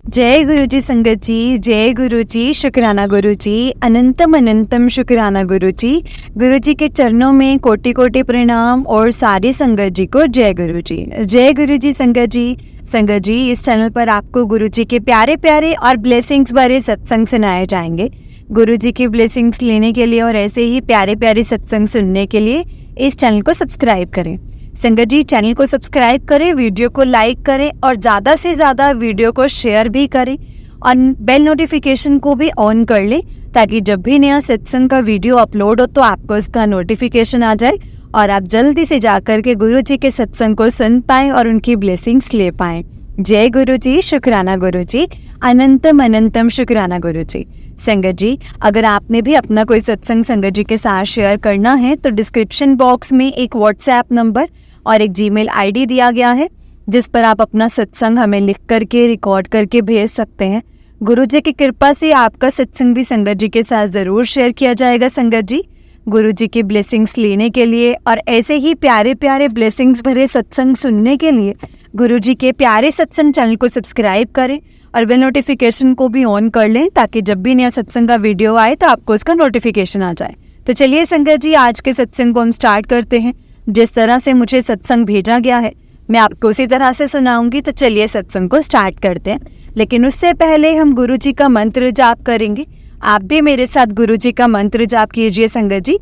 जय गुरु जी संगत जी, जय गुरु जी, शुक्राना गुरु जी, अनंतम अनंतम शुक्राना गुरु जी। गुरु जी के चरणों में कोटि कोटि प्रणाम और सारी संगत जी को जय गुरु जी। जय गुरु जी संगत जी। संगत जी, इस चैनल पर आपको गुरु जी के प्यारे प्यारे और ब्लेसिंग्स भरे सत्संग सुनाए जाएंगे। गुरु जी की ब्लेसिंग्स लेने के लिए और ऐसे ही प्यारे प्यारे सत्संग सुनने के लिए इस चैनल को सब्सक्राइब करें। संगत जी, चैनल को सब्सक्राइब करें, वीडियो को लाइक करें और ज़्यादा से ज़्यादा वीडियो को शेयर भी करें और बेल नोटिफिकेशन को भी ऑन कर लें ताकि जब भी नया सत्संग का वीडियो अपलोड हो तो आपको उसका नोटिफिकेशन आ जाए और आप जल्दी से जाकर के गुरु जी के सत्संग को सुन पाएँ और उनकी ब्लेसिंग्स ले पाएँ। जय गुरु जी, शुक्राना गुरु जी, अनंतम अनंतम शुक्राना गुरु जी। संगत जी, अगर आपने भी अपना कोई सत्संग संगत जी के साथ शेयर करना है तो डिस्क्रिप्शन बॉक्स में एक व्हाट्सएप नंबर और एक जीमेल आईडी दिया गया है जिस पर आप अपना सत्संग हमें लिख करके रिकॉर्ड करके भेज सकते हैं। गुरु जी की कृपा से आपका सत्संग भी संगत जी के साथ ज़रूर शेयर किया जाएगा। संगत जी, गुरु जी की ब्लेसिंग्स लेने के लिए और ऐसे ही प्यारे प्यारे ब्लेसिंग्स भरे सत्संग सुनने के लिए गुरु जी के प्यारे सत्संग चैनल को सब्सक्राइब करें और बेल नोटिफिकेशन को भी ऑन कर लें ताकि जब भी नया सत्संग का वीडियो आए तो आपको उसका नोटिफिकेशन आ जाए। तो चलिए संगत जी, आज के सत्संग को हम स्टार्ट करते हैं। जिस तरह से मुझे सत्संग भेजा गया है मैं आपको उसी तरह से सुनाऊंगी। तो चलिए सत्संग को स्टार्ट करते हैं, लेकिन उससे पहले हम गुरु जी का मंत्र जाप करेंगे। आप भी मेरे साथ गुरु जी का मंत्र जाप कीजिए संगत जी।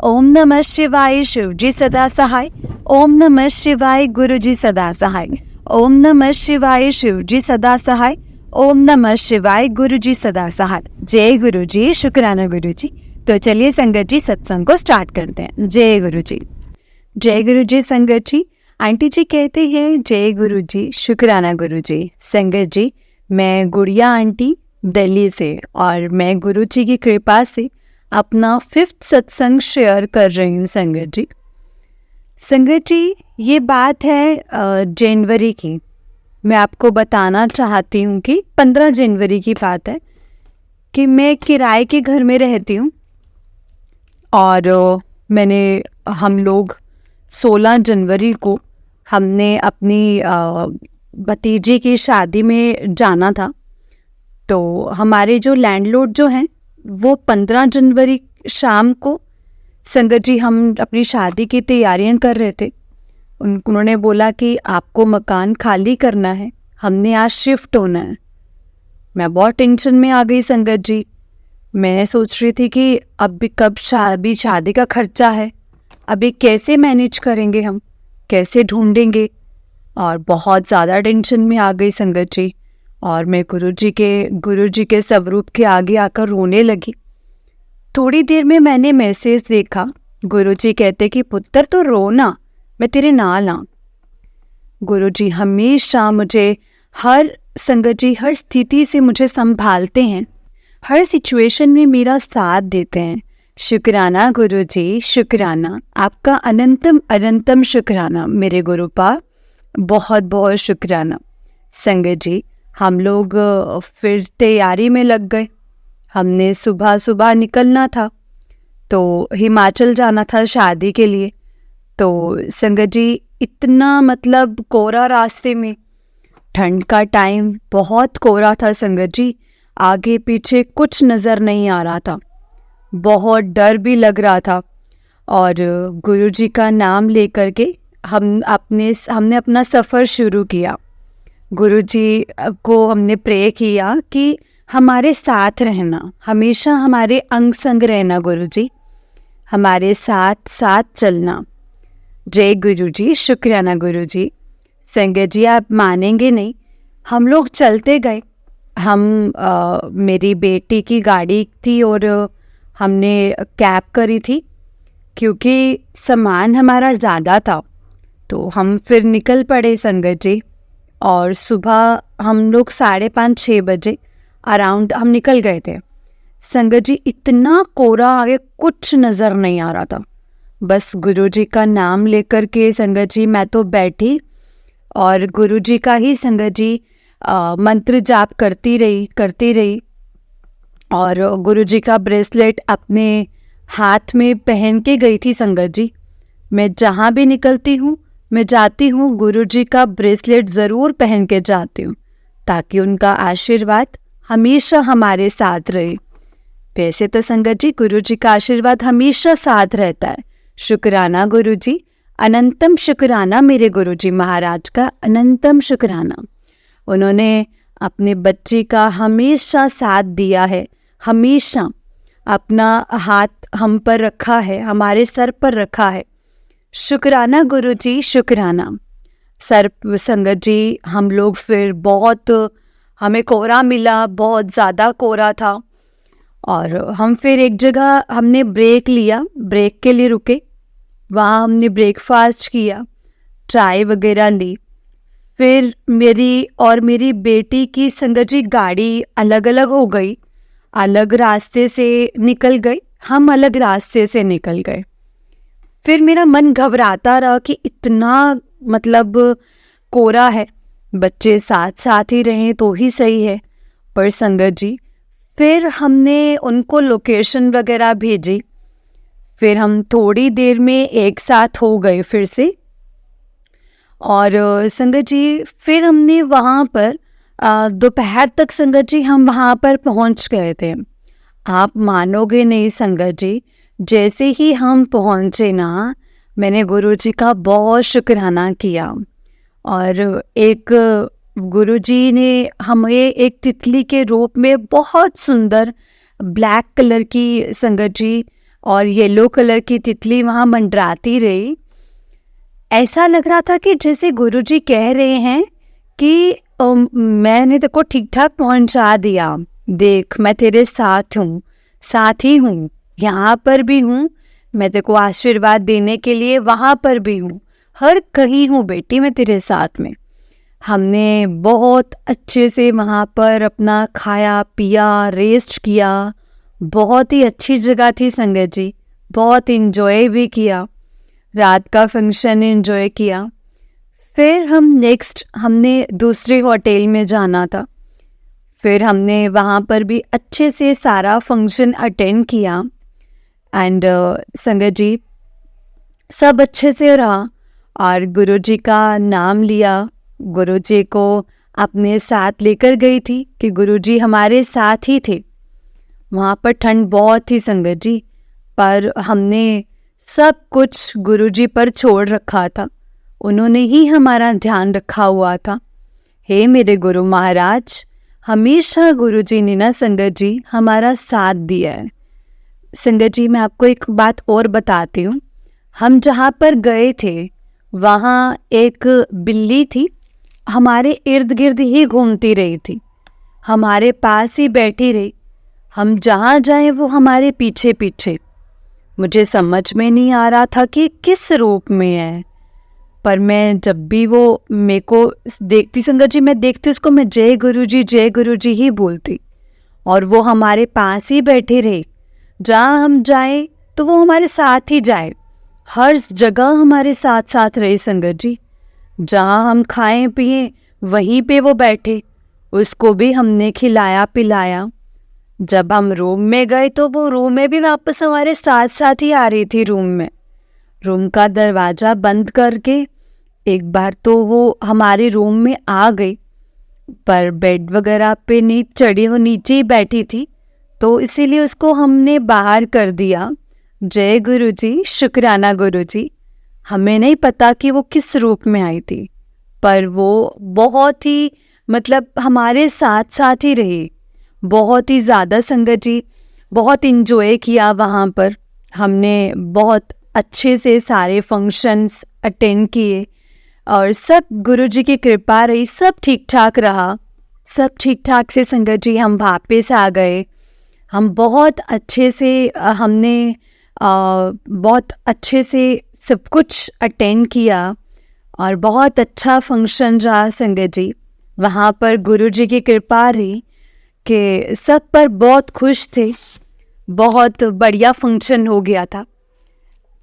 ओम नमः शिवाय, शिव जी सदा सहाय। ओम नमः शिवाय, गुरु जी सदा सहाय। ओम नमः शिवाय, शिव जी सदा सहाय। ओम नमः शिवाय, गुरु जी सदा सहाय। जय गुरु जी, शुक्राना गुरु जी। तो चलिए संगत जी, सत्संग को स्टार्ट करते हैं। जय गुरु जी। जय गुरु जी संगत जी। आंटी जी कहते हैं जय गुरु जी, शुक्राना गुरु जी। संगत जी, मैं गुड़िया आंटी दिल्ली से और मैं गुरु जी की कृपा से अपना 5th सत्संग शेयर कर रही हूँ संगत जी। संगत जी, ये बात है जनवरी की। मैं आपको बताना चाहती हूँ कि 15 जनवरी की बात है कि मैं किराए के घर में रहती हूँ और हम लोग 16 जनवरी को हमने अपनी भतीजी की शादी में जाना था। तो हमारे जो लैंडलॉर्ड जो हैं वो 15 जनवरी शाम को संगत जी हम अपनी शादी की तैयारियां कर रहे थे। उन्होंने बोला कि आपको मकान खाली करना है, हमने आज शिफ्ट होना है। मैं बहुत टेंशन में आ गई संगत जी। मैं सोच रही थी कि अब भी कब शादी का खर्चा है, अभी कैसे मैनेज करेंगे, हम कैसे ढूंढेंगे, और बहुत ज़्यादा टेंशन में आ गई संगत जी। और मैं गुरु जी के स्वरूप के आगे आकर रोने लगी। थोड़ी देर में मैंने मैसेज देखा, गुरु जी कहते कि पुत्र तो रो ना, मैं तेरे नाल हाँ। गुरु जी हमेशा मुझे हर स्थिति से मुझे संभालते हैं, हर सिचुएशन में मेरा साथ देते हैं। शुक्राना गुरु जी, शुक्राना, आपका अनंतम अनंतम शुक्राना मेरे गुरुपा, बहुत बहुत शुक्राना। संगत जी, हम लोग फिर तैयारी में लग गए। हमने सुबह सुबह निकलना था, तो हिमाचल जाना था शादी के लिए। तो संगत जी, इतना मतलब कोहरा रास्ते में, ठंड का टाइम, बहुत कोहरा था संगत जी। आगे पीछे कुछ नज़र नहीं आ रहा था, बहुत डर भी लग रहा था। और गुरु जी का नाम लेकर के हमने अपना सफ़र शुरू किया। गुरु जी को हमने प्रे किया कि हमारे साथ रहना, हमेशा हमारे अंग संग रहना गुरु जी, हमारे साथ साथ चलना। जय गुरु जी, शुक्राना गुरु जी। संगत जी, आप मानेंगे नहीं, हम लोग चलते गए। मेरी बेटी की गाड़ी थी और हमने कैब करी थी क्योंकि सामान हमारा ज़्यादा था। तो हम फिर निकल पड़े संगत जी, और सुबह हम लोग 5:30-6 बजे अराउंड हम निकल गए थे। संगत जी, इतना कोहरा, आगे कुछ नज़र नहीं आ रहा था। बस गुरु जी का नाम लेकर के संगत जी मैं तो बैठी और गुरु जी का ही संगत जी मंत्र जाप करती रही। और गुरु जी का ब्रेसलेट अपने हाथ में पहन के गई थी संगत जी। मैं जहाँ भी निकलती हूँ, मैं जाती हूँ, गुरु जी का ब्रेसलेट ज़रूर पहन के जाती हूँ ताकि उनका आशीर्वाद हमेशा हमारे साथ रहे। वैसे तो संगत जी गुरु जी का आशीर्वाद हमेशा साथ रहता है। शुक्राना गुरु जी, अनंतम शुक्राना मेरे गुरु जी महाराज का, अनंतम शुक्राना। उन्होंने अपने बच्चे का हमेशा साथ दिया है, हमेशा अपना हाथ हम पर रखा है, हमारे सर पर रखा है। शुक्राना गुरु जी, शुक्राना। सर संगत जी हम लोग फिर बहुत, हमें कोहरा मिला, बहुत ज़्यादा कोहरा था, और हम फिर एक जगह हमने ब्रेक लिया, ब्रेक के लिए रुके। वहाँ हमने ब्रेकफास्ट किया, चाय वगैरह ली। फिर मेरी और मेरी बेटी की संगत जी गाड़ी अलग अलग हो गई, अलग रास्ते से निकल गई, हम अलग रास्ते से निकल गए। फिर मेरा मन घबराता रहा कि इतना मतलब कोहरा है, बच्चे साथ साथ ही रहें तो ही सही है। पर संगत जी फिर हमने उनको लोकेशन वगैरह भेजी, फिर हम थोड़ी देर में एक साथ हो गए फिर से। और संगत जी फिर हमने वहाँ पर दोपहर तक संगत जी हम वहाँ पर पहुँच गए थे। आप मानोगे नहीं संगत जी, जैसे ही हम पहुँचे ना, मैंने गुरु जी का बहुत शुक्राना किया। और एक गुरुजी ने हमें एक तितली के रूप में बहुत सुंदर ब्लैक कलर की संगत जी और येलो कलर की तितली वहाँ मंडराती रही। ऐसा लग रहा था कि जैसे गुरुजी कह रहे हैं कि मैंने तेरे को ठीक ठाक पहुँचा दिया, देख मैं तेरे साथ हूँ, साथ ही हूँ, यहाँ पर भी हूँ, मैं तेरे को आशीर्वाद देने के लिए वहाँ पर भी हूँ, हर कहीं हूँ बेटी मैं तेरे साथ में। हमने बहुत अच्छे से वहाँ पर अपना खाया पिया, रेस्ट किया। बहुत ही अच्छी जगह थी संगत जी, बहुत इन्जॉय भी किया, रात का फंक्शन एंजॉय किया। फिर हमने दूसरे होटल में जाना था। फिर हमने वहाँ पर भी अच्छे से सारा फंक्शन अटेंड किया। एंड संगत जी सब अच्छे से रहा और गुरुजी का नाम लिया। गुरुजी को अपने साथ लेकर गई थी कि गुरुजी हमारे साथ ही थे। वहाँ पर ठंड बहुत थी संगत जी, पर हमने सब कुछ गुरुजी पर छोड़ रखा था, उन्होंने ही हमारा ध्यान रखा हुआ था। हे मेरे गुरु महाराज, हमेशा गुरुजी ने ना संगत जी हमारा साथ दिया है। संगत जी मैं आपको एक बात और बताती हूँ। हम जहाँ पर गए थे वहाँ एक बिल्ली थी, हमारे इर्द गिर्द ही घूमती रही थी, हमारे पास ही बैठी रही। हम जहाँ जाएं वो हमारे पीछे पीछे। मुझे समझ में नहीं आ रहा था कि किस रूप में है, पर मैं जब भी वो मेरे को देखती संगत जी, मैं देखती उसको, मैं जय गुरु जी ही बोलती, और वो हमारे पास ही बैठी रही। जहाँ हम जाएं तो वो हमारे साथ ही जाए, हर जगह हमारे साथ साथ रही संगत जी। जहाँ हम खाएं पिए वहीं पे वो बैठे, उसको भी हमने खिलाया पिलाया। जब हम रूम में गए तो वो रूम में भी वापस हमारे साथ साथ ही आ रही थी। रूम का दरवाज़ा बंद करके एक बार तो वो हमारे रूम में आ गई, पर बेड वगैरह पे नहीं चढ़ी, वो नीचे ही बैठी थी, तो इसीलिए उसको हमने बाहर कर दिया। जय गुरु जी, शुक्राना गुरु जी। हमें नहीं पता कि वो किस रूप में आई थी, पर वो बहुत ही मतलब हमारे साथ साथ ही रही। बहुत ही ज़्यादा संगत जी, बहुत इन्जॉय किया वहाँ पर। हमने बहुत अच्छे से सारे फंक्शंस अटेंड किए और सब गुरुजी की कृपा रही, सब ठीक ठाक रहा। सब ठीक ठाक से संगत जी हम वापस आ गए। हम बहुत अच्छे से हमने बहुत अच्छे से सब कुछ अटेंड किया और बहुत अच्छा फंक्शन रहा संगत जी। वहाँ पर गुरुजी की कृपा रही कि सब पर बहुत खुश थे, बहुत बढ़िया फंक्शन हो गया था।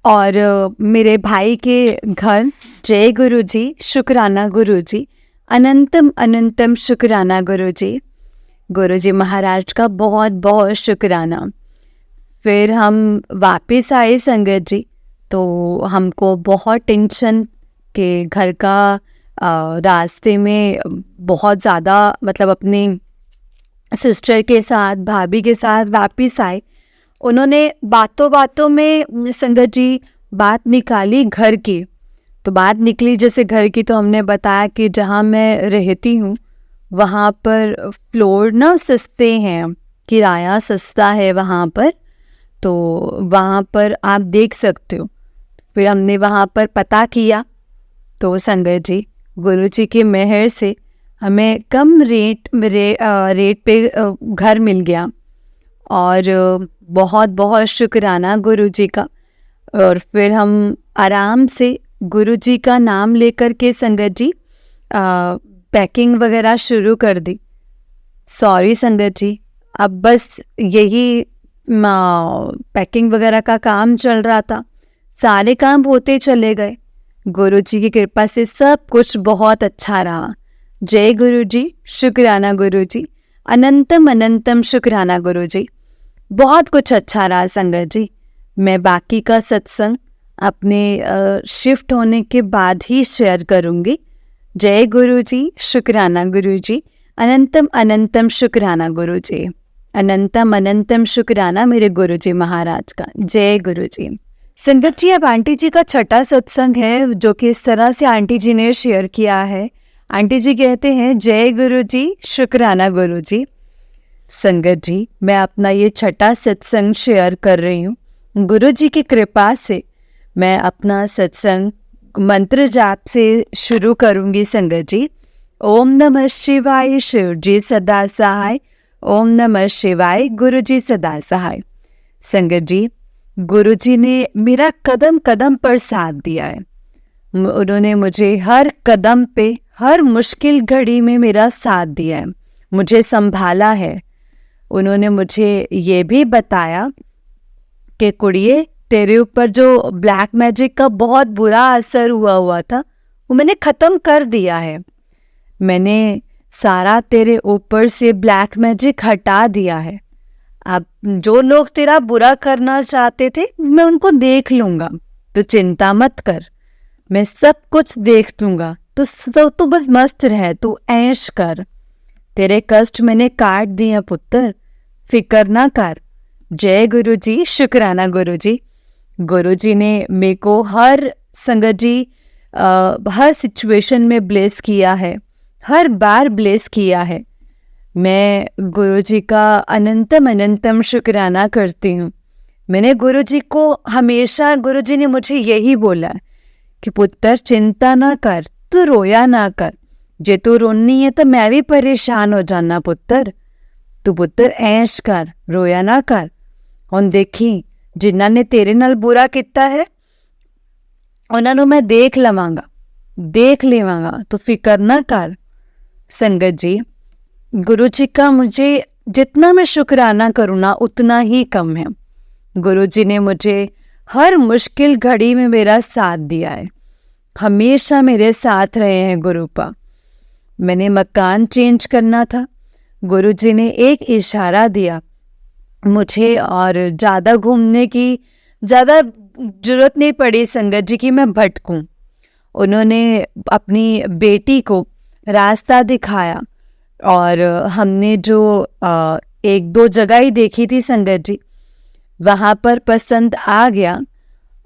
और मेरे भाई के घर जय गुरु जी, शुक्राना गुरु जी, अनंतम अनंतम शुक्राना गुरु जी महाराज का बहुत बहुत शुक्राना। फिर हम वापस आए संगत जी, तो हमको बहुत टेंशन कि घर का रास्ते में बहुत ज़्यादा मतलब अपनी सिस्टर के साथ, भाभी के साथ वापस आए। उन्होंने बातों बातों में संगत जी बात निकाली घर की। तो बात निकली जैसे घर की, तो हमने बताया कि जहाँ मैं रहती हूँ वहाँ पर फ्लोर ना सस्ते हैं, किराया सस्ता है वहाँ पर, तो वहाँ पर आप देख सकते हो। फिर हमने वहाँ पर पता किया, तो संगत जी गुरुजी की मेहर से हमें कम रेट पे घर मिल गया। और बहुत बहुत शुक्राना गुरुजी का। और फिर हम आराम से गुरुजी का नाम लेकर के संगत जी पैकिंग वगैरह शुरू कर दी। सॉरी संगत जी, अब बस यही पैकिंग वगैरह का काम चल रहा था, सारे काम होते चले गए। गुरुजी की कृपा से सब कुछ बहुत अच्छा रहा। जय गुरुजी, शुक्राना गुरुजी, अनंतम अनंतम शुक्राना गुरुजी। बहुत कुछ अच्छा रहा संगत जी। मैं बाकी का सत्संग अपने शिफ्ट होने के बाद ही शेयर करूँगी। जय गुरुजी, शुक्राना गुरुजी, अनंतम अनंतम शुक्राना गुरुजी, अनंतम अनंतम शुक्राना मेरे गुरुजी महाराज का। जय गुरुजी। संगत जी, अब आंटी जी का छठा सत्संग है जो कि इस तरह से आंटी जी ने शेयर किया है। आंटी जी कहते हैं, जय गुरुजी, शुक्राना गुरुजी। संगत जी, मैं अपना ये छठा सत्संग शेयर कर रही हूँ। गुरुजी की कृपा से मैं अपना सत्संग मंत्र जाप से शुरू करूँगी संगत जी। ओम नमः शिवाय, शिव जी सदा सहाय। ओम नमः शिवाय, गुरुजी सदा सहाय। संगत जी, गुरुजी ने मेरा कदम कदम पर साथ दिया है। उन्होंने मुझे हर कदम पे, हर मुश्किल घड़ी में मेरा साथ दिया है, मुझे संभाला है। उन्होंने मुझे ये भी बताया कि कुड़िए, तेरे ऊपर जो ब्लैक मैजिक का बहुत बुरा असर हुआ था वो मैंने ख़त्म कर दिया है। मैंने सारा तेरे ऊपर से ब्लैक मैजिक हटा दिया है। अब जो लोग तेरा बुरा करना चाहते थे मैं उनको देख लूँगा, तो चिंता मत कर, मैं सब कुछ देख लूँगा। तो बस मस्त रह, तू ऐश कर। तेरे कष्ट मैंने काट दिए पुत्र, फिक्र ना कर। जय गुरुजी, शुक्राना गुरुजी। गुरुजी ने मेरे को हर संगत जी हर सिचुएशन में ब्लेस किया है, हर बार ब्लेस किया है। मैं गुरुजी का अनंतम अनंतम शुक्राना करती हूँ। मैंने गुरुजी को हमेशा, गुरुजी ने मुझे यही बोला कि पुत्र चिंता ना कर, तू रोया ना कर। जे तू रोनी है तो मैं भी परेशान हो जाना पुत्र, तू पुत्र ऐश कर, रोया ना कर। ਹੁਣ देखी जिन्ना ने तेरे नाल बुरा किया है उन्होंने मैं देख लवांगा, देख लेवांगा, तो फिक्र ना कर। संगत जी, गुरु जी का मुझे जितना मैं शुक्राना करूँ ना उतना ही कम है। गुरु जी ने मुझे हर मुश्किल घड़ी में मेरा साथ दिया है, हमेशा मेरे साथ रहे हैं गुरुपा। मैंने मकान चेंज करना था, गुरु जी ने एक इशारा दिया मुझे, और ज़्यादा घूमने की ज़्यादा ज़रूरत नहीं पड़ी संगत जी की मैं भटकूं। उन्होंने अपनी बेटी को रास्ता दिखाया, और हमने जो एक दो जगह ही देखी थी संगत जी, वहाँ पर पसंद आ गया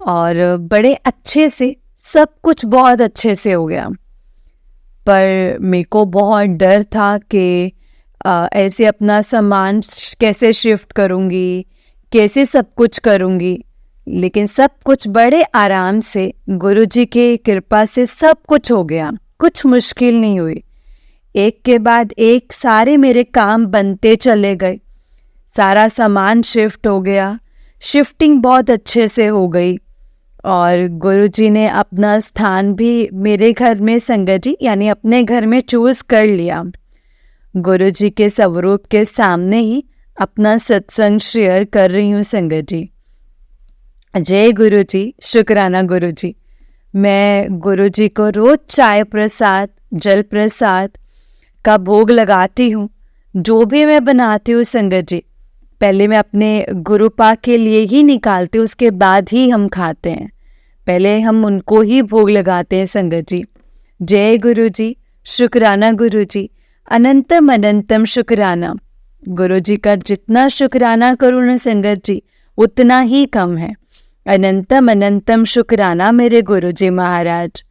और बड़े अच्छे से सब कुछ बहुत अच्छे से हो गया। पर मेरे को बहुत डर था कि ऐसे अपना सामान कैसे शिफ्ट करूँगी, कैसे सब कुछ करूँगी। लेकिन सब कुछ बड़े आराम से गुरुजी की कृपा से सब कुछ हो गया, कुछ मुश्किल नहीं हुई। एक के बाद एक सारे मेरे काम बनते चले गए, सारा सामान शिफ्ट हो गया, शिफ्टिंग बहुत अच्छे से हो गई। और गुरुजी ने अपना स्थान भी मेरे घर में संगत जी यानी अपने घर में चूज़ कर लिया। गुरुजी के स्वरूप के सामने ही अपना सत्संग शेयर कर रही हूँ संगत जी। जय गुरुजी, शुक्राना गुरुजी। मैं गुरुजी को रोज चाय प्रसाद, जल प्रसाद का भोग लगाती हूँ। जो भी मैं बनाती हूँ संगत जी, पहले मैं अपने गुरुपा के लिए ही निकालती हूँ, उसके बाद ही हम खाते हैं। पहले हम उनको ही भोग लगाते हैं संगत जी। जय गुरु जी, शुक्राना गुरु जी, अनंतम अनंतम शुक्राना। गुरु जी का जितना शुक्राना करूँ ना संगत जी, उतना ही कम है। अनंतम अनंतम शुक्राना मेरे गुरु जी महाराज।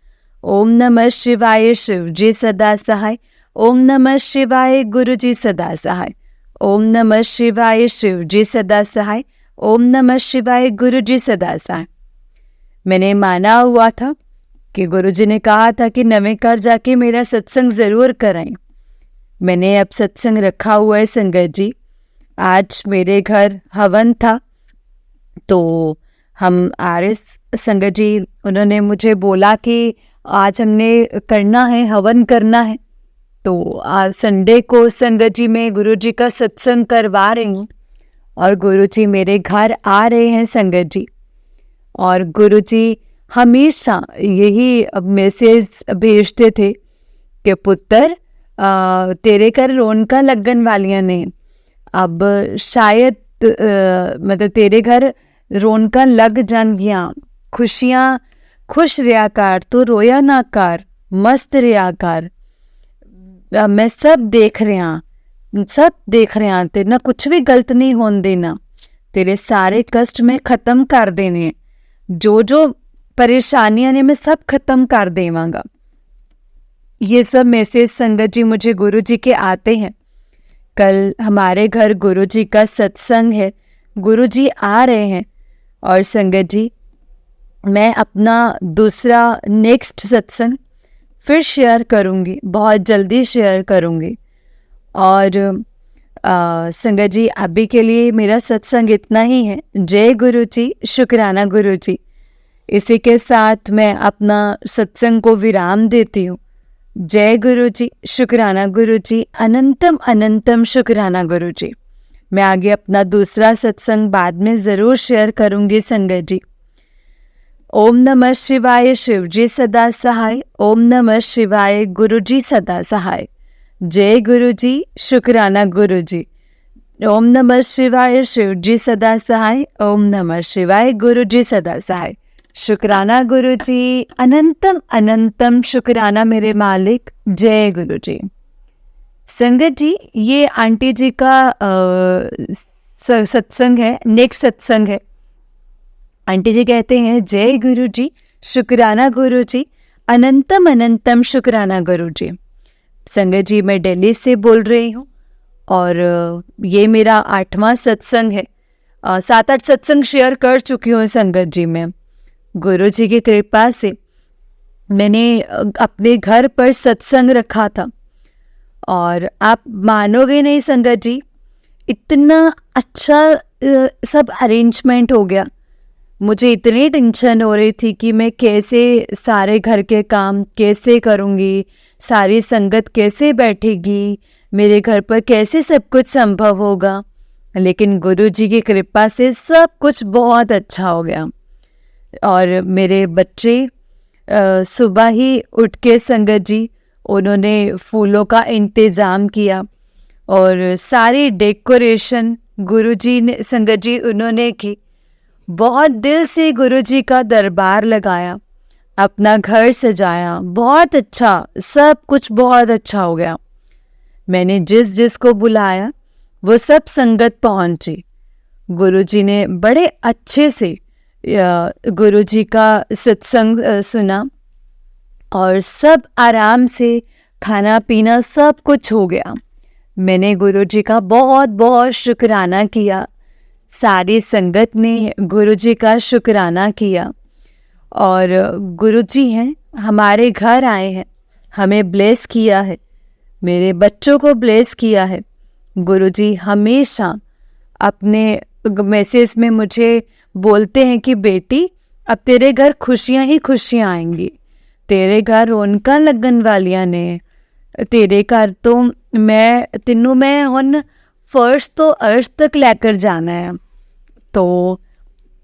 ओम नमः शिवाय, शिव जी सदा सहाय। ओम नमः शिवाय, गुरु जी सदा सहाय। ओम नमः शिवाय, शिव जी सदा सहाय। ओम नमः शिवाय, गुरु जी सदा सहाय। मैंने माना हुआ था कि गुरु जी ने कहा था कि नवे घर जाके मेरा सत्संग ज़रूर कराएं। मैंने अब सत्संग रखा हुआ है संगत जी। आज मेरे घर हवन था, तो हम आर्य संगत जी, उन्होंने मुझे बोला कि आज हमने करना है, हवन करना है। तो आज संडे को संगत जी मैं गुरु जी का सत्संग करवा रही हूँ और गुरु जी मेरे घर आ रहे हैं संगत जी। और गुरु जी हमेशा यही मैसेज भेजते थे कि पुत्र, तेरे घर रौनका लगन वालियां ने। अब शायद मतलब तेरे घर रौनका लग जानगियां, खुशियां खुश रहा कर, तो रोया ना कर, मस्त रहा कर। मैं सब देख रहा तेरे ना कुछ भी गलत नहीं होने देना, तेरे सारे कष्ट में ख़त्म कर देने, जो जो परेशानियां ने मैं सब खत्म कर देवांगा। ये सब मैसेज संगत जी मुझे गुरु जी के आते हैं। कल हमारे घर गुरु जी का सत्संग है, गुरु जी आ रहे हैं। और संगत जी, मैं अपना दूसरा नेक्स्ट सत्संग फिर शेयर करूँगी, बहुत जल्दी शेयर करूँगी। और संगत जी, अभी के लिए मेरा सत्संग इतना ही है। जय गुरु जी, शुक्राना गुरु जी। इसी के साथ मैं अपना सत्संग को विराम देती हूँ। जय गुरु जी, शुक्राना गुरु जी, अनंतम अनंतम शुक्राना गुरु जी। मैं आगे अपना दूसरा सत्संग बाद में ज़रूर शेयर करूँगी संगत जी। ओम नमः शिवाय, शिव जी सदा सहाय। ओम नमः शिवाय, गुरु जी सदा सहाय। जय गुरु जी, शुक्राना गुरु जी। ओम नमः शिवाय, शिव जी सदा सहाय। ओम नमः शिवाय, गुरु जी सदा सहाय। शुक्राना गुरु जी, अनंतम अनंतम शुक्राना मेरे मालिक। जय गुरु जी। संगत जी, ये आंटी जी का सत्संग है, नेक्स्ट सत्संग है। आंटी जी कहते हैं, जय गुरु जी, शुक्राना गुरु जी, अनंतम अनंतम शुक्राना गुरु जी। संगत जी, मैं दिल्ली से बोल रही हूँ और ये मेरा 8वां सत्संग है। 7-8 सत्संग शेयर कर चुकी हूँ संगत जी में। गुरु जी की कृपा से मैंने अपने घर पर सत्संग रखा था और आप मानोगे नहीं संगत जी, इतना अच्छा सब अरेंजमेंट हो गया। मुझे इतनी टेंशन हो रही थी कि मैं कैसे सारे घर के काम कैसे करूँगी, सारी संगत कैसे बैठेगी, मेरे घर पर कैसे सब कुछ संभव होगा। लेकिन गुरु जी की कृपा से सब कुछ बहुत अच्छा हो गया। और मेरे बच्चे सुबह ही उठ के संगत जी, उन्होंने फूलों का इंतज़ाम किया और सारी डेकोरेशन गुरु जी ने संगत जी उन्होंने की। बहुत दिल से गुरु जी का दरबार लगाया, अपना घर सजाया, बहुत अच्छा, सब कुछ बहुत अच्छा हो गया। मैंने जिस जिस को बुलाया वो सब संगत पहुंची। गुरु जी ने बड़े अच्छे से गुरु जी का सत्संग सुना और सब आराम से खाना पीना सब कुछ हो गया। मैंने गुरु जी का बहुत बहुत शुक्राना किया, सारी संगत ने गुरु जी का शुक्राना किया। और गुरु जी हैं, हमारे घर आए हैं, हमें ब्लेस किया है, मेरे बच्चों को ब्लेस किया है। गुरु जी हमेशा अपने मैसेज में मुझे बोलते हैं कि बेटी, अब तेरे घर खुशियां ही खुशियां आएंगी, तेरे घर रौनकां लगन वालियां ने, तेरे घर तो मैं तेनों मैं हुन फर्स्ट तो अर्श तक लेकर जाना है, तो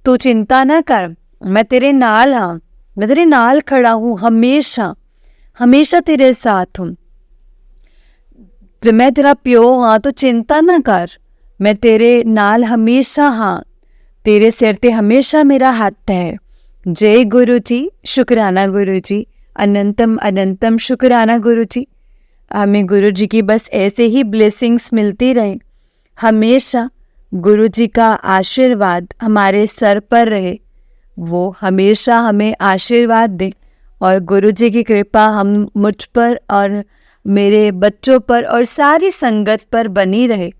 तू चिंता ना कर, मैं तेरे नाल हाँ, मैं तेरे नाल खड़ा हूँ, हमेशा हमेशा तेरे साथ हूँ। जब मैं तेरा प्यो हाँ, तो चिंता ना कर, मैं तेरे नाल हमेशा हाँ, तेरे सिर ते हमेशा मेरा हाथ है। जय गुरु जी, शुक्राना गुरु जी, अनंतम अनंतम शुक्राना गुरु जी। हमें गुरु जी की बस ऐसे ही ब्लेसिंग्स मिलती रहें, हमेशा गुरु जी का आशीर्वाद हमारे सर पर रहे, वो हमेशा हमें आशीर्वाद दें और गुरु जी की कृपा हम मुझ पर और मेरे बच्चों पर और सारी संगत पर बनी रहे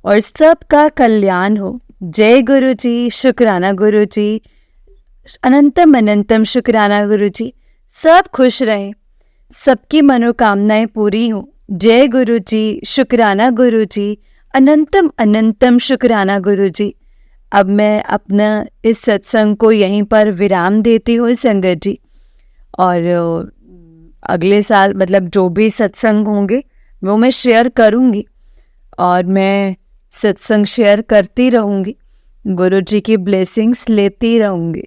और सबका कल्याण हो। जय गुरु जी, शुक्राना गुरु जी, अनंतम अनंतम शुक्राना गुरु जी। सब खुश रहें, सबकी मनोकामनाएं पूरी हों। जय गुरु जी, शुक्राना गुरु जी, अनंतम अनंतम शुक्राना गुरु जी। अब मैं अपना इस सत्संग को यहीं पर विराम देती हूँ संगत जी, और अगले साल मतलब जो भी सत्संग होंगे वो मैं शेयर करूँगी और मैं सत्संग शेयर करती रहूँगी, गुरु जी की ब्लेसिंग्स लेती रहूँगी।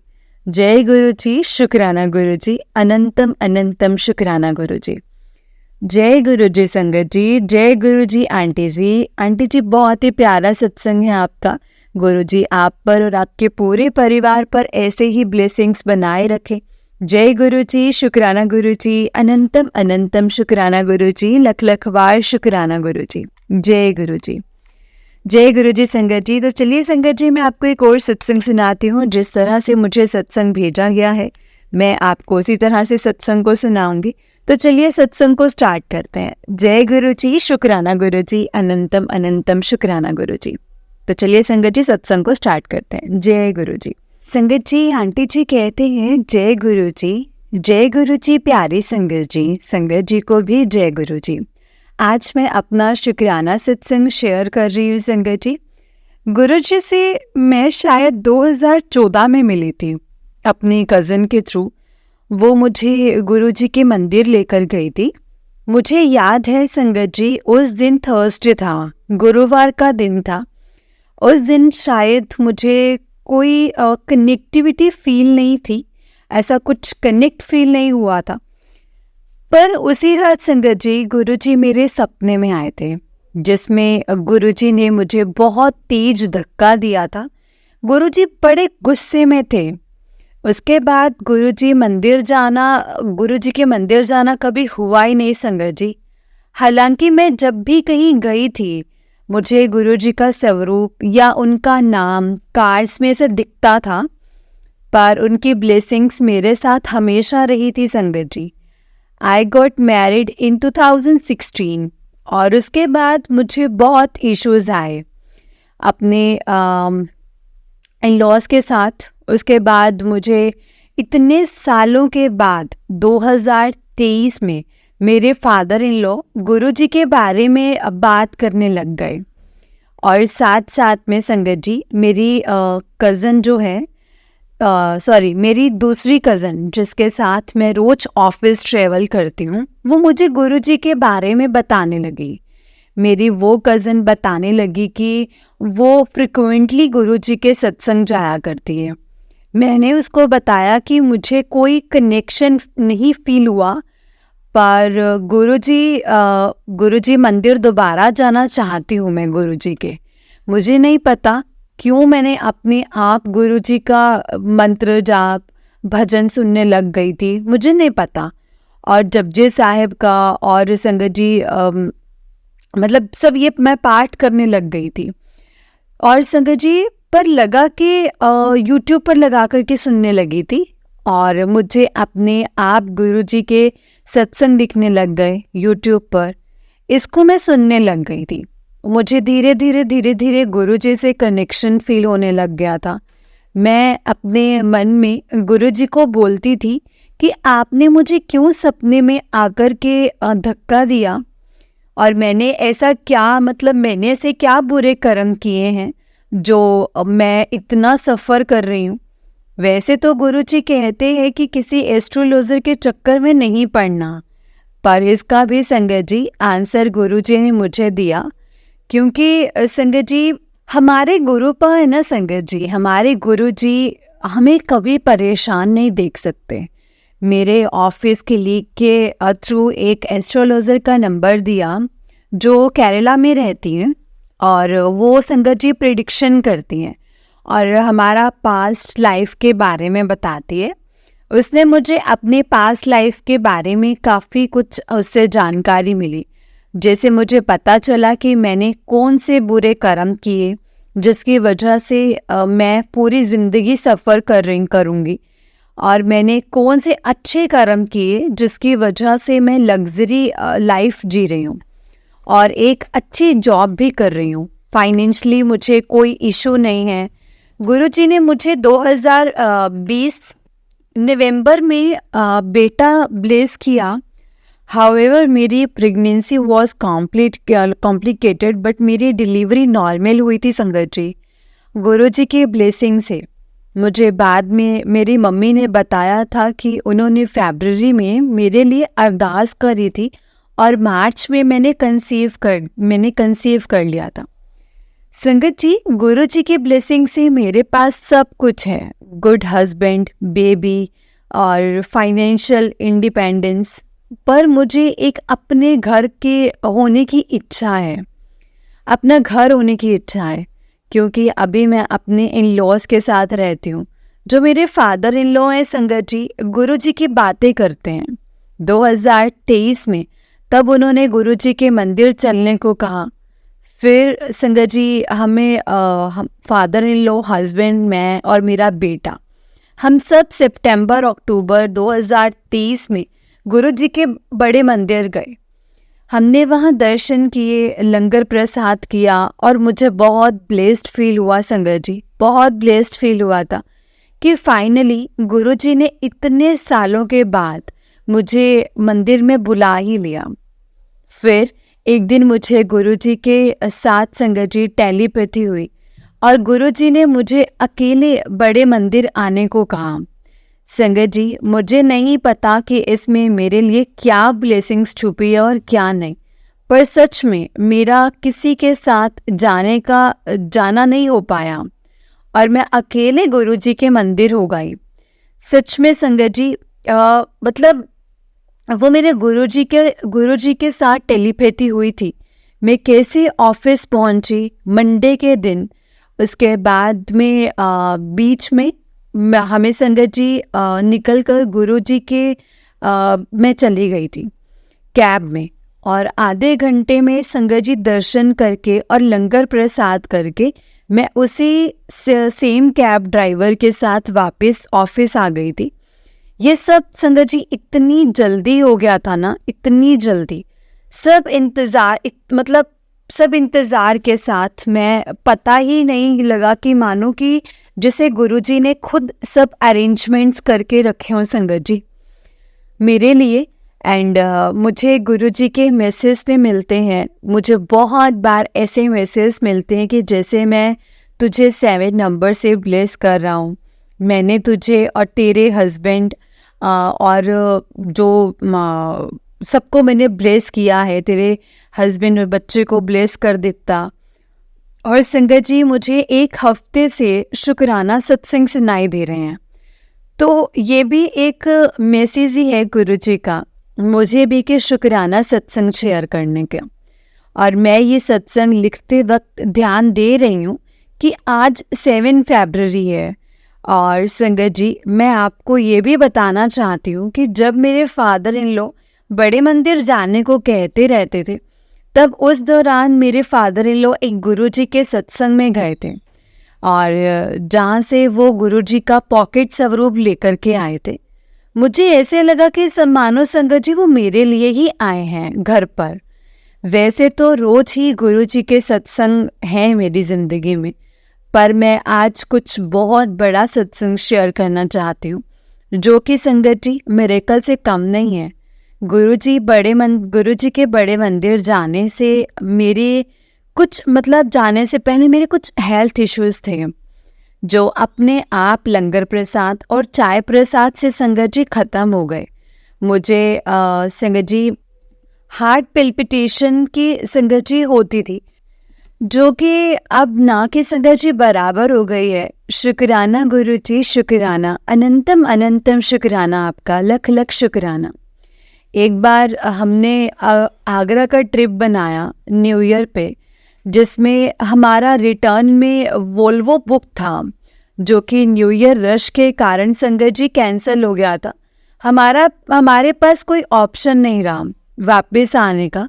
जय गुरु जी, शुक्राना गुरु जी, अनंतम अनंतम शुक्राना गुरु जी। जय गुरु जी संगत जी, जय गुरु जी आंटी जी। आंटी जी बहुत ही प्यारा सत्संग है आपका। गुरु जी आप पर और आपके पूरे परिवार पर ऐसे ही ब्लेसिंग्स बनाए रखें। जय गुरु जी, शुक्राना गुरु जी, अनंतम अनंतम शुक्राना गुरु जी, लख लख बार शुक्राना गुरु जी। जय गुरु जी, जय गुरु जी संगत जी। तो चलिए संगत जी, मैं आपको एक और सत्संग सुनाती हूँ। जिस तरह से मुझे सत्संग भेजा गया है मैं आपको उसी तरह से सत्संग को सुनाऊंगी। तो चलिए सत्संग को स्टार्ट करते हैं। जय गुरु जी, शुक्राना गुरु जी, अनंतम अनंतम शुक्राना गुरु जी। तो चलिए संगत जी सत्संग को स्टार्ट करते हैं। जय गुरु जी। संगत जी, आंटी जी कहते हैं जय गुरु जी, जय गुरु जी प्यारी संगत जी। संगत जी को भी जय गुरु जी। आज मैं अपना शुक्राना सत्संग शेयर कर रही हूँ संगत जी। गुरु जी से मैं शायद 2014 में मिली थी अपनी कज़न के थ्रू। वो मुझे गुरु जी के मंदिर लेकर गई थी। मुझे याद है संगत जी, उस दिन थर्सडे था, गुरुवार का दिन था। उस दिन शायद मुझे कोई कनेक्टिविटी फील नहीं थी, ऐसा कुछ कनेक्ट फील नहीं हुआ था। पर उसी रात संगत जी गुरुजी मेरे सपने में आए थे, जिसमें गुरुजी ने मुझे बहुत तेज धक्का दिया था। गुरुजी बड़े गुस्से में थे। उसके बाद गुरुजी के मंदिर जाना कभी हुआ ही नहीं संगत जी। हालांकि मैं जब भी कहीं गई थी मुझे गुरुजी का स्वरूप या उनका नाम कार्ड्स में से दिखता था, पर उनकी ब्लेसिंग्स मेरे साथ हमेशा रही थी संगत जी। आई गॉट मैरिड इन 2016 और उसके बाद मुझे बहुत इश्यूज आए अपने इन लॉज के साथ। उसके बाद मुझे इतने सालों के बाद 2023 में मेरे फादर इन लॉ गुरुजी के बारे में बात करने लग गए। और साथ साथ में संगत जी मेरी कज़न जो है मेरी दूसरी कज़न जिसके साथ मैं रोज ऑफिस ट्रेवल करती हूँ, वो मुझे गुरुजी के बारे में बताने लगी। मेरी वो कज़न बताने लगी कि वो फ्रिक्वेंटली गुरुजी के सत्संग जाया करती है। मैंने उसको बताया कि मुझे कोई कनेक्शन नहीं फील हुआ, पर गुरुजी मंदिर दोबारा जाना चाहती हूँ मैं गुरुजी के। मुझे नहीं पता क्यों मैंने अपने आप गुरुजी का मंत्र जाप भजन सुनने लग गई थी, मुझे नहीं पता। और जपजी साहिब का और संगत जी मतलब सब ये मैं पाठ करने लग गई थी। और संगत जी पर लगा कि यूट्यूब पर लगा करके सुनने लगी थी और मुझे अपने आप गुरुजी के सत्संग दिखने लग गए यूट्यूब पर। इसको मैं सुनने लग गई थी। मुझे धीरे धीरे गुरुजी से कनेक्शन फील होने लग गया था। मैं अपने मन में गुरुजी को बोलती थी कि आपने मुझे क्यों सपने में आकर के धक्का दिया, और मैंने ऐसा क्या बुरे कर्म किए हैं जो मैं इतना सफ़र कर रही हूँ। वैसे तो गुरुजी कहते हैं कि किसी एस्ट्रोलॉजर के चक्कर में नहीं पड़ना, पर इसका भी संगत जी आंसर गुरुजी ने मुझे दिया। क्योंकि संगत जी हमारे गुरु पर है ना संगत जी, हमारे गुरुजी हमें कभी परेशान नहीं देख सकते। मेरे ऑफिस के लीग के थ्रू एक एस्ट्रोलॉजर का नंबर दिया जो केरला में रहती हैं, और वो संगत जी प्रिडिक्शन करती हैं और हमारा पास्ट लाइफ के बारे में बताती है। उसने मुझे अपने पास्ट लाइफ के बारे में काफ़ी कुछ उससे जानकारी मिली। जैसे मुझे पता चला कि मैंने कौन से बुरे कर्म किए जिसकी वजह से मैं पूरी ज़िंदगी सफ़र करूँगी, और मैंने कौन से अच्छे कर्म किए जिसकी वजह से मैं लग्जरी लाइफ जी रही हूँ और एक अच्छी जॉब भी कर रही हूँ। फाइनेंशियली मुझे कोई इशू नहीं है। गुरुजी ने मुझे 2020 नवंबर में बेटा ब्लेस किया। हाउएवर मेरी प्रेगनेंसी वॉज कॉम्प्लिकेटेड, बट मेरी डिलीवरी नॉर्मल हुई थी संगत जी, गुरुजी की ब्लेसिंग से। मुझे बाद में मेरी मम्मी ने बताया था कि उन्होंने फरवरी में मेरे लिए अरदास करी थी और मार्च में मैंने कंसीव कर लिया था। संगत जी, गुरुजी की ब्लेसिंग से मेरे पास सब कुछ है, गुड हस्बैंड, बेबी और फाइनेंशियल इंडिपेंडेंस। पर मुझे एक अपने घर के होने की इच्छा है, अपना घर होने की इच्छा है, क्योंकि अभी मैं अपने इन लॉज के साथ रहती हूँ। जो मेरे फादर इन लॉ हैं संगत जी, गुरुजी की बातें करते हैं। 2023 में तब उन्होंने गुरुजी के मंदिर चलने को कहा। फिर संगत जी हमें फादर इन लॉ, हस्बैंड, मैं और मेरा बेटा, हम सब सितंबर अक्टूबर 2023 में गुरुजी के बड़े मंदिर गए। हमने वहाँ दर्शन किए, लंगर प्रसाद किया और मुझे बहुत ब्लेस्ड फील हुआ संगत जी, बहुत ब्लेस्ड फील हुआ था कि फाइनली गुरुजी ने इतने सालों के बाद मुझे मंदिर में बुला ही लिया। फिर एक दिन मुझे गुरुजी के साथ संगत जी टेलीपैथी हुई और गुरुजी ने मुझे अकेले बड़े मंदिर आने को कहा। संगत जी, मुझे नहीं पता कि इसमें मेरे लिए क्या ब्लेसिंग्स छुपी है और क्या नहीं, पर सच में मेरा किसी के साथ जाना नहीं हो पाया और मैं अकेले गुरुजी के मंदिर हो गई। सच में संगत जी, मतलब वो मेरे गुरुजी के साथ टेलीपैथी हुई थी। मैं कैसे ऑफिस पहुंची मंडे के दिन, उसके बाद में बीच में हमें संगत जी निकल कर गुरुजी के मैं चली गई थी कैब में, और आधे घंटे में संगत जी दर्शन करके और लंगर प्रसाद करके मैं उसी सेम कैब ड्राइवर के साथ वापस ऑफिस आ गई थी। ये सब संगत जी इतनी जल्दी हो गया था ना, इतनी जल्दी। सब इंतज़ार के साथ, मैं पता ही नहीं लगा कि मानो कि जैसे गुरुजी ने खुद सब अरेंजमेंट्स करके रखे हों संगत जी मेरे लिए। एंड मुझे गुरुजी के मैसेज पे मिलते हैं, मुझे बहुत बार ऐसे मैसेज मिलते हैं कि जैसे मैं तुझे 7 नंबर से ब्लेस कर रहा हूँ, मैंने तुझे और तेरे हस्बैंड और जो सबको मैंने ब्लेस किया है, तेरे हस्बैंड और बच्चे को ब्लेस कर देता। और संगत जी, मुझे एक हफ्ते से शुक्राना सत्संग सुनाई दे रहे हैं, तो ये भी एक मैसेज ही है गुरुजी का मुझे भी कि शुक्राना सत्संग शेयर करने का। और मैं ये सत्संग लिखते वक्त ध्यान दे रही हूँ कि आज 7 फरवरी है। और संगत जी, मैं आपको ये भी बताना चाहती हूँ कि जब मेरे फादर इन लॉ बड़े मंदिर जाने को कहते रहते थे, तब उस दौरान मेरे फादर इन लॉ एक गुरुजी के सत्संग में गए थे, और जहाँ से वो गुरुजी का पॉकेट स्वरूप लेकर के आए थे। मुझे ऐसे लगा कि मानो संगत जी वो मेरे लिए ही आए हैं घर पर। वैसे तो रोज ही गुरुजी के सत्संग हैं मेरी ज़िंदगी में, पर मैं आज कुछ बहुत बड़ा सत्संग शेयर करना चाहती हूँ, जो कि संगत जी मिरेकल से कम नहीं है। गुरुजी के बड़े मंदिर जाने से जाने से पहले मेरे कुछ हेल्थ इश्यूज थे, जो अपने आप लंगर प्रसाद और चाय प्रसाद से संगत जी ख़त्म हो गए। मुझे संगत जी हार्ट पिल्पिटेशन की संगत जी होती थी, जो कि अब ना कि संगत जी बराबर हो गई है। शुक्राना गुरुजी, शुक्राना, अनंतम अनंतम शुक्राना, आपका लख लख शुक्राना। एक बार हमने आगरा का ट्रिप बनाया न्यू ईयर पे, जिसमें हमारा रिटर्न में वोल्वो बुक था, जो कि न्यू ईयर रश के कारण संगत जी कैंसिल हो गया था। हमारे पास कोई ऑप्शन नहीं रहा वापस आने का।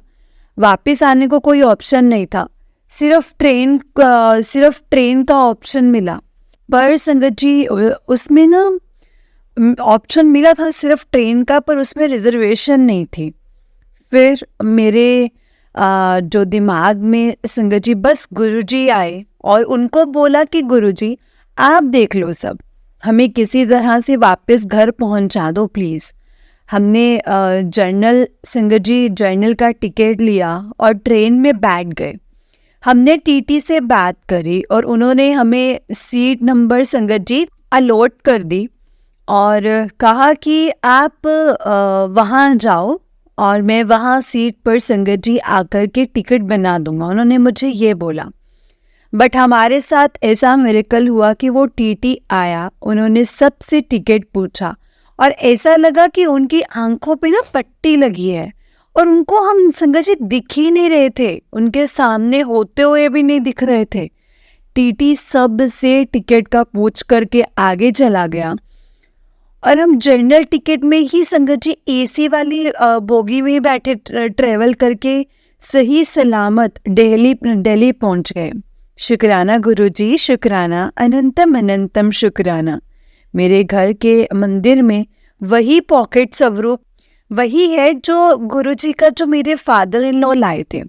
वापस आने को कोई ऑप्शन नहीं था, सिर्फ ट्रेन का ऑप्शन मिला। पर संगत जी उसमें ना ऑप्शन मिला था सिर्फ ट्रेन का, पर उसमें रिजर्वेशन नहीं थी। फिर मेरे जो दिमाग में संगत जी बस गुरुजी आए और उनको बोला कि गुरुजी आप देख लो सब, हमें किसी तरह से वापस घर पहुंचा दो प्लीज़। हमने संगत जी जर्नल का टिकट लिया और ट्रेन में बैठ गए। हमने टीटी से बात करी और उन्होंने हमें सीट नंबर संगत जी अलॉट कर दी और कहा कि आप वहाँ जाओ और मैं वहाँ सीट पर संगत जी आकर के टिकट बना दूंगा। उन्होंने मुझे ये बोला। बट हमारे साथ ऐसा मिरेकल हुआ कि वो टीटी आया, उन्होंने सबसे टिकट पूछा और ऐसा लगा कि उनकी आंखों पे ना पट्टी लगी है और उनको हम संगत जी दिख ही नहीं रहे थे, उनके सामने होते हुए भी नहीं दिख रहे थे। टीटी सबसे टिकट का पूछ करके आगे चला गया और हम जनरल टिकट में ही संगत जी एसी वाली बोगी में बैठे ट्रेवल करके सही सलामत दिल्ली पहुंच गए। शुक्राना गुरुजी, शुक्राना, अनंतम अनंतम शुक्राना। मेरे घर के मंदिर में वही पॉकेट स्वरूप वही है जो गुरुजी का जो मेरे फादर इन लॉ लाए थे।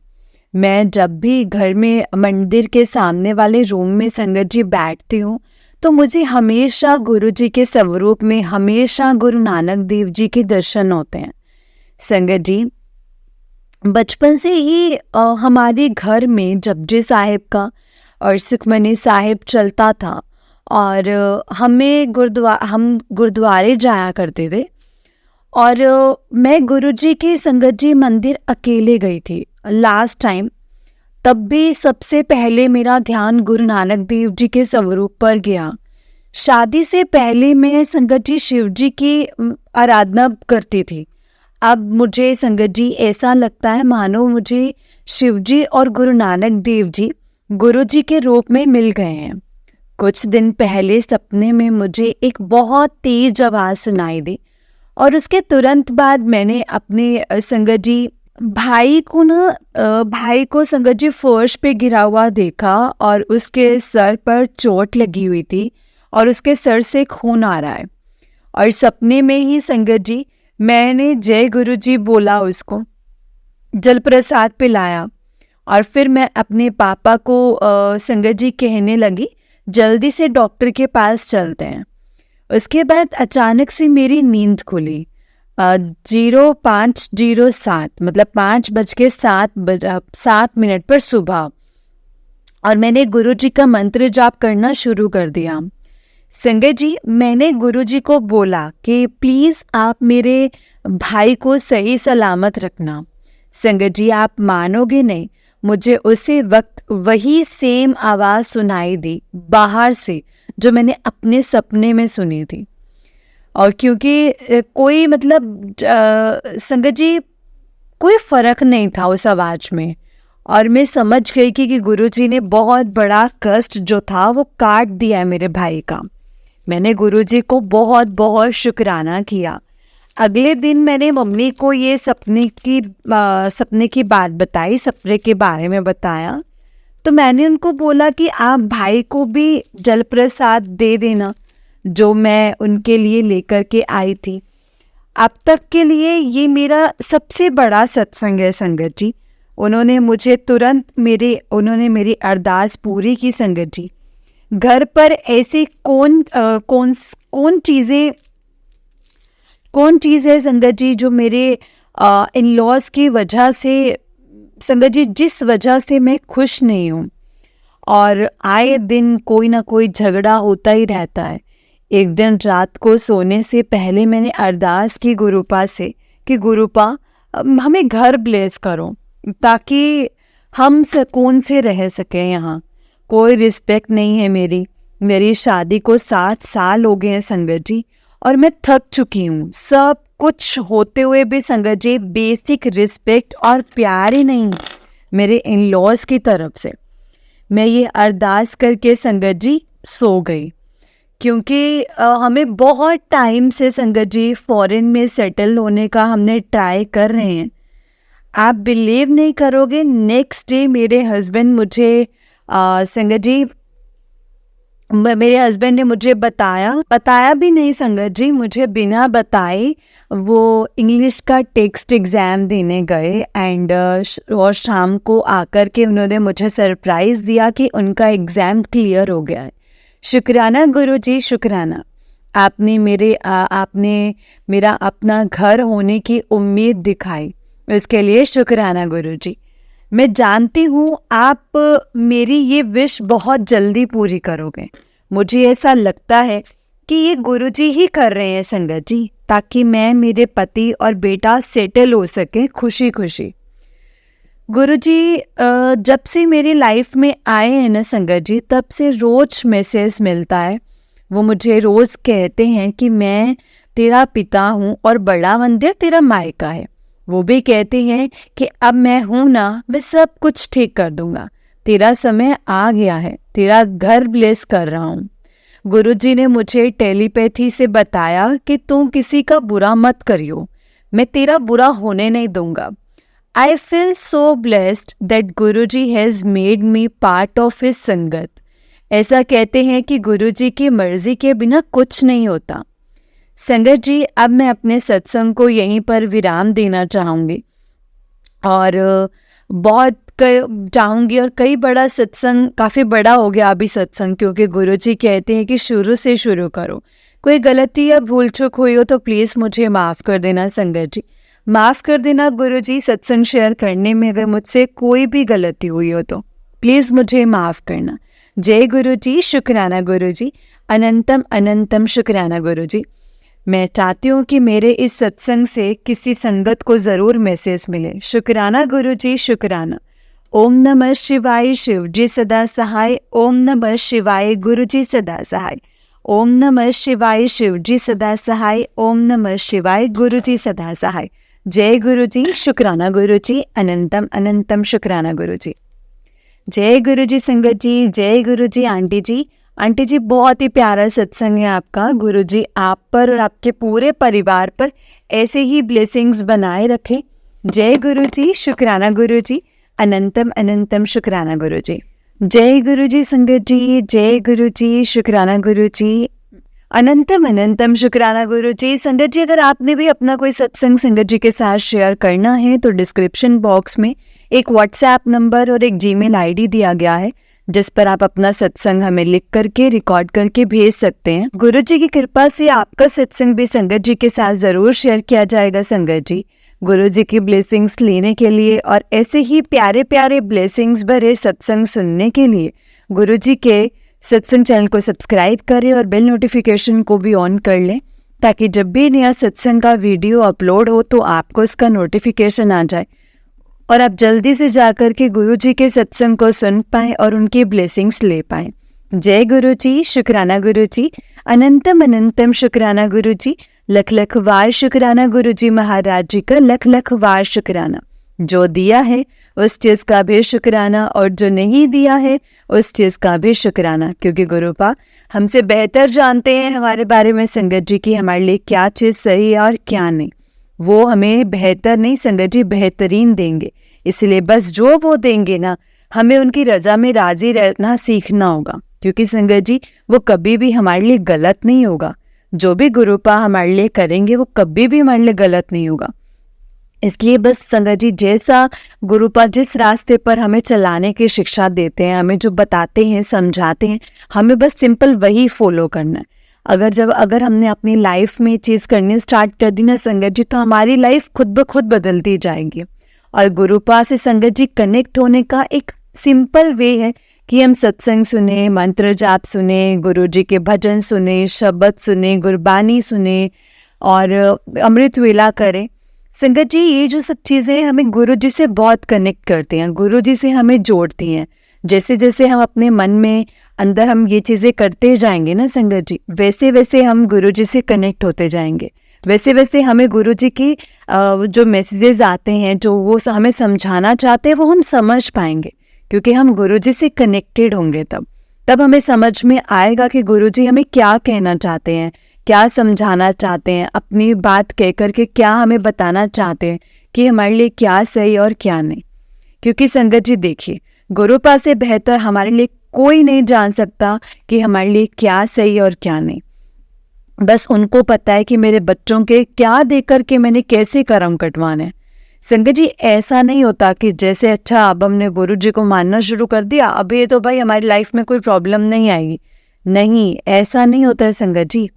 मैं जब भी घर में मंदिर के सामने वाले रूम में संगत जी बैठती हूँ तो मुझे हमेशा गुरुजी के स्वरूप में हमेशा गुरु नानक देव जी के दर्शन होते हैं। संगत जी बचपन से ही हमारे घर में जपजी साहिब का और सुखमनी साहिब चलता था और हम गुरुद्वारे जाया करते थे और मैं गुरुजी के संगत जी मंदिर अकेले गई थी लास्ट टाइम। तब भी सबसे पहले मेरा ध्यान गुरु नानक देव जी के स्वरूप पर गया। शादी से पहले मैं संगत जी शिव जी की आराधना करती थी। अब मुझे संगत जी ऐसा लगता है मानो मुझे शिव जी और गुरु नानक देव जी गुरु जी के रूप में मिल गए हैं। कुछ दिन पहले सपने में मुझे एक बहुत तेज आवाज़ सुनाई दी और उसके तुरंत बाद मैंने अपने संगत जी भाई को संगत जी फर्श पे गिरा हुआ देखा और उसके सर पर चोट लगी हुई थी और उसके सर से खून आ रहा है। और सपने में ही संगत जी मैंने जय गुरु जी बोला, उसको जल प्रसाद पिलाया और फिर मैं अपने पापा को संगत जी कहने लगी जल्दी से डॉक्टर के पास चलते हैं। उसके बाद अचानक से मेरी नींद खुली 05:07 मतलब 5:07 पर सुबह और मैंने गुरु जी का मंत्र जाप करना शुरू कर दिया। संगत जी मैंने गुरु जी को बोला कि प्लीज़ आप मेरे भाई को सही सलामत रखना। संगत जी आप मानोगे नहीं, मुझे उसी वक्त वही सेम आवाज़ सुनाई दी बाहर से जो मैंने अपने सपने में सुनी थी। और क्योंकि कोई मतलब संगत जी कोई फ़र्क नहीं था उस आवाज़ में और मैं समझ गई कि गुरु जी ने बहुत बड़ा कष्ट जो था वो काट दिया है मेरे भाई का। मैंने गुरु जी को बहुत बहुत शुक्राना किया। अगले दिन मैंने मम्मी को ये सपने की बात बताई, सपने के बारे में बताया। तो मैंने उनको बोला कि आप भाई को भी जल प्रसाद दे देना जो मैं उनके लिए लेकर के आई थी। अब तक के लिए ये मेरा सबसे बड़ा सत्संग है संगत जी। उन्होंने मेरी अरदास पूरी की संगत जी। घर पर ऐसी कौन चीज़ है संगत जी जो मेरे इन लॉज की वजह से संगत जी जिस वजह से मैं खुश नहीं हूँ और आए दिन कोई ना कोई झगड़ा होता ही रहता है। एक दिन रात को सोने से पहले मैंने अरदास की गुरुपा से कि गुरुपा हमें घर ब्लेस करो ताकि हम सुकून से रह सकें। यहाँ कोई रिस्पेक्ट नहीं है मेरी शादी को 7 साल हो गए हैं संगत जी और मैं थक चुकी हूँ। सब कुछ होते हुए भी संगत जी बेसिक रिस्पेक्ट और प्यार ही नहीं मेरे इन लॉज की तरफ से। मैं ये अरदास करके संगत जी सो गई। क्योंकि हमें बहुत टाइम से संगत जी फॉरेन में सेटल होने का हमने ट्राई कर रहे हैं। आप बिलीव नहीं करोगे, नेक्स्ट डे मेरे हस्बैंड मुझे संगत जी मेरे हस्बैंड ने मुझे बताया भी नहीं संगत जी, मुझे बिना बताए वो इंग्लिश का टेक्स्ट एग्ज़ाम देने गए एंड और शाम को आकर के उन्होंने मुझे सरप्राइज़ दिया कि उनका एग्ज़ाम क्लियर हो गया है। शुक्राना गुरुजी, शुक्राना। आपने मेरा अपना घर होने की उम्मीद दिखाई, इसके लिए शुक्राना गुरुजी। मैं जानती हूँ आप मेरी ये विश बहुत जल्दी पूरी करोगे। मुझे ऐसा लगता है कि ये गुरुजी ही कर रहे हैं संगत जी, ताकि मैं, मेरे पति और बेटा सेटल हो सके खुशी खुशी। गुरुजी जब से मेरी लाइफ में आए हैं ना संगत जी, तब से रोज मैसेज मिलता है। वो मुझे रोज कहते हैं कि मैं तेरा पिता हूँ और बड़ा मंदिर तेरा मायका है। वो भी कहते हैं कि अब मैं हूँ ना, मैं सब कुछ ठीक कर दूंगा। तेरा समय आ गया है, तेरा घर ब्लेस कर रहा हूँ। गुरुजी ने मुझे टेलीपैथी से बताया कि तुम किसी का बुरा मत करियो, मैं तेरा बुरा होने नहीं दूंगा। I feel so blessed that Guruji has made me part of his संगत। ऐसा कहते हैं कि गुरुजी की मर्जी के बिना कुछ नहीं होता। संगत जी, अब मैं अपने सत्संग को यहीं पर विराम देना चाहूँगी और चाहूँगी और कई बड़ा सत्संग, काफ़ी बड़ा हो गया अभी सत्संग, क्योंकि गुरुजी कहते हैं कि शुरू से शुरू करो। कोई गलती या भूल चूक हुई हो तो प्लीज़ मुझे माफ़ कर देना संगत जी, माफ़ कर देना गुरुजी। सत्संग शेयर करने में अगर मुझसे कोई भी गलती हुई हो तो प्लीज़ मुझे माफ़ करना। जय गुरुजी, शुक्राना गुरुजी, अनंतम अनंतम शुक्राना गुरुजी। मैं चाहती हूँ कि मेरे इस सत्संग से किसी संगत को ज़रूर मैसेज मिले। शुक्राना गुरुजी, शुक्राना। ओम नमः शिवाय, शिव जी सदा सहाय। ओम नमः शिवाय, गुरुजी सदा सहाय। ओम नमः शिवाय, शिव जी सदा सहाय। ओम नमः शिवाय, गुरुजी सदा सहाय। जय गुरुजी, शुक्राना गुरुजी, अनंतम अनंतम शुक्राना गुरुजी। जय गुरुजी संगत जी, जय गुरुजी आंटी जी। आंटी जी, बहुत ही प्यारा सत्संग है आपका। गुरुजी आप पर और आपके पूरे परिवार पर ऐसे ही ब्लेसिंग्स बनाए रखें। जय गुरुजी, शुक्राना गुरुजी, अनंतम अनंतम शुक्राना गुरुजी। जय गुरुजी संगत जी, जय गुरुजी, शुक्राना गुरुजी, अनंतम अनंतम शुक्राना गुरुजी। संगत जी, अगर आपने भी अपना कोई सत्संग संगत जी के साथ शेयर करना है तो डिस्क्रिप्शन बॉक्स में एक व्हाट्सएप नंबर और एक जीमेल आईडी दिया गया है, जिस पर आप अपना सत्संग हमें लिख करके रिकॉर्ड करके भेज सकते हैं। गुरुजी की कृपा से आपका सत्संग भी संगत जी के साथ ज़रूर शेयर किया जाएगा संगत जी। गुरुजी की ब्लेसिंग्स लेने के लिए और ऐसे ही प्यारे प्यारे ब्लेसिंग्स भरे सत्संग सुनने के लिए गुरुजी के सत्संग चैनल को सब्सक्राइब करें और बेल नोटिफिकेशन को भी ऑन कर लें, ताकि जब भी नया सत्संग का वीडियो अपलोड हो तो आपको इसका नोटिफिकेशन आ जाए और आप जल्दी से जाकर के गुरुजी के सत्संग को सुन पाएं और उनकी ब्लेसिंग्स ले पाएं। जय गुरुजी, शुक्राना गुरुजी, अनंतम अनंतम शुक्राना गुरुजी। लख लख वार शुक्राना गुरुजी महाराज जी का, लख लख वार शुक्राना। जो दिया है उस चीज़ का भी शुक्राना और जो नहीं दिया है उस चीज़ का भी शुक्राना, क्योंकि गुरुपा हमसे बेहतर जानते हैं हमारे बारे में संगत जी की हमारे लिए क्या चीज़ सही है और क्या नहीं। वो हमें बेहतर नहीं संगत जी, बेहतरीन देंगे। इसलिए बस जो वो देंगे ना, हमें उनकी रजा में राजी रहना सीखना होगा, क्योंकि संगत जी वो कभी भी हमारे लिए गलत नहीं होगा। जो भी गुरुपा हमारे लिए करेंगे वो कभी भी हमारे लिए गलत नहीं होगा। इसलिए बस संगत जी जैसा गुरुपा जिस रास्ते पर हमें चलाने की शिक्षा देते हैं, हमें जो बताते हैं, समझाते हैं, हमें बस सिंपल वही फॉलो करना है। अगर हमने अपनी लाइफ में चीज़ करनी स्टार्ट कर दी ना संगत जी, तो हमारी लाइफ खुद ब खुद बदलती जाएगी। और गुरुपा से संगत जी कनेक्ट होने का एक सिंपल वे है कि हम सत्संग सुने, मंत्र जाप सुने, गुरुजी के भजन सुने, शब्द सुने, गुरबानी सुने और अमृत वेला करें। संगत जी ये जो सब चीज़ें हमें गुरुजी से बहुत कनेक्ट करती हैं, गुरुजी से हमें जोड़ती हैं। जैसे जैसे हम अपने मन में अंदर हम ये चीज़ें करते जाएंगे ना संगत जी, वैसे वैसे हम गुरुजी से कनेक्ट होते जाएंगे। वैसे वैसे हमें गुरुजी की जो मैसेजेस आते हैं, जो वो हमें समझाना चाहते हैं, वो हम समझ पाएंगे, क्योंकि हम गुरुजी से कनेक्टेड होंगे तब। तब हमें समझ में आएगा कि गुरुजी हमें क्या कहना चाहते हैं, क्या समझाना चाहते हैं, अपनी बात कह कर के क्या हमें बताना चाहते हैं कि हमारे लिए क्या सही और क्या नहीं। क्योंकि संगत जी देखिए, गुरुपा से बेहतर हमारे लिए कोई नहीं जान सकता कि हमारे लिए क्या सही और क्या नहीं। बस उनको पता है कि मेरे बच्चों के क्या देख कर के मैंने कैसे कर्म कटवाने हैं। संगत जी ऐसा नहीं होता कि जैसे अच्छा अब हमने गुरु जी को मानना शुरू कर दिया, अब ये तो भाई हमारी लाइफ में कोई प्रॉब्लम नहीं आएगी। नहीं, ऐसा नहीं होता है संगत जी।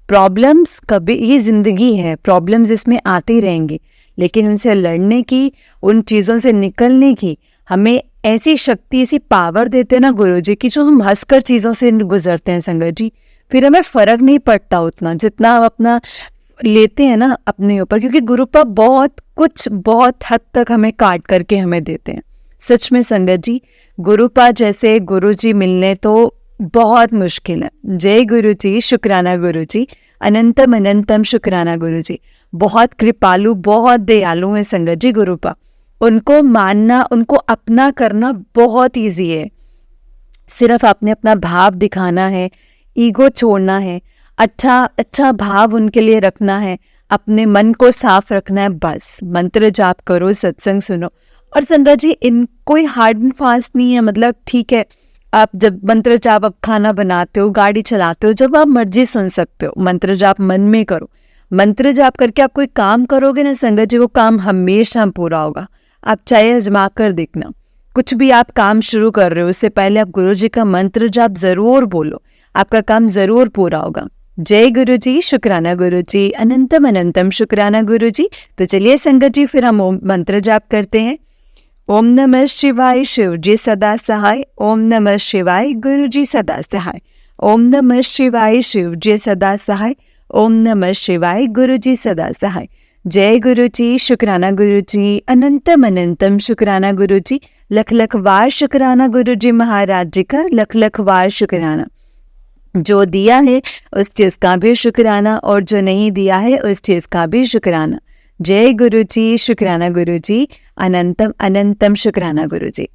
प्रॉब्लम्स कभी, ये जिंदगी है, प्रॉब्लम्स इसमें आती रहेंगी, लेकिन उनसे लड़ने की, उन चीज़ों से निकलने की हमें ऐसी शक्ति, ऐसी पावर देते हैं ना गुरु जी की, जो हम हंसकर चीज़ों से गुजरते हैं संगत जी। फिर हमें फ़र्क नहीं पड़ता उतना जितना हम अपना लेते हैं ना अपने ऊपर, क्योंकि गुरुपा बहुत कुछ, बहुत हद तक हमें काट करके हमें देते हैं। सच में संगत जी, गुरुपा जैसे गुरु जी मिलने तो बहुत मुश्किल है। जय गुरु जी, शुक्राना गुरु जी, अनंतम अनंतम शुक्राना गुरु जी। बहुत कृपालु, बहुत दयालु है संगत जी गुरुपा। उनको मानना, उनको अपना करना बहुत ईजी है। सिर्फ आपने अपना भाव दिखाना है, ईगो छोड़ना है, अच्छा भाव उनके लिए रखना है, अपने मन को साफ रखना है, बस मंत्र जाप करो, सत्संग सुनो। और संगत जी इन कोई हार्ड एंड फास्ट नहीं है, मतलब ठीक है आप जब मंत्र जाप, आप खाना बनाते हो, गाड़ी चलाते हो, जब आप मर्जी सुन सकते हो, मंत्र जाप मन में करो। मंत्र जाप करके आप कोई काम करोगे ना संगत जी, वो काम हमेशा पूरा होगा। आप चाहे आजमा कर देखना, कुछ भी आप काम शुरू कर रहे हो उससे पहले आप गुरु जी का मंत्र जाप जरूर बोलो, आपका काम जरूर पूरा होगा। जय गुरु जी, शुक्राना गुरु जी, अनंतम अनंतम शुक्राना गुरु जी। तो चलिए संगत जी फिर हम मंत्र जाप करते हैं। ओम नमः शिवाय, शिव जी सदा सहाय। ओम नमः शिवाय, गुरु जी सदा सहाय। ओम नमः शिवाय, शिव जी सदा सहाय। ओम नमः शिवाय, गुरु जी सदा सहाय। जय गुरु जी, शुक्राना गुरु जी, अनंतम अनंतम शुक्राना गुरु जी। लख लख वार शुक्राना गुरु जी महाराज जी का, लख लख वार शुक्राना। जो दिया है उस चीज़ का भी शुक्राना, और जो नहीं दिया है उस चीज़ का भी शुक्राना। जय गुरु जी, शुक्राना गुरु जी, अनंतम अनंतम शुक्राना गुरु जी।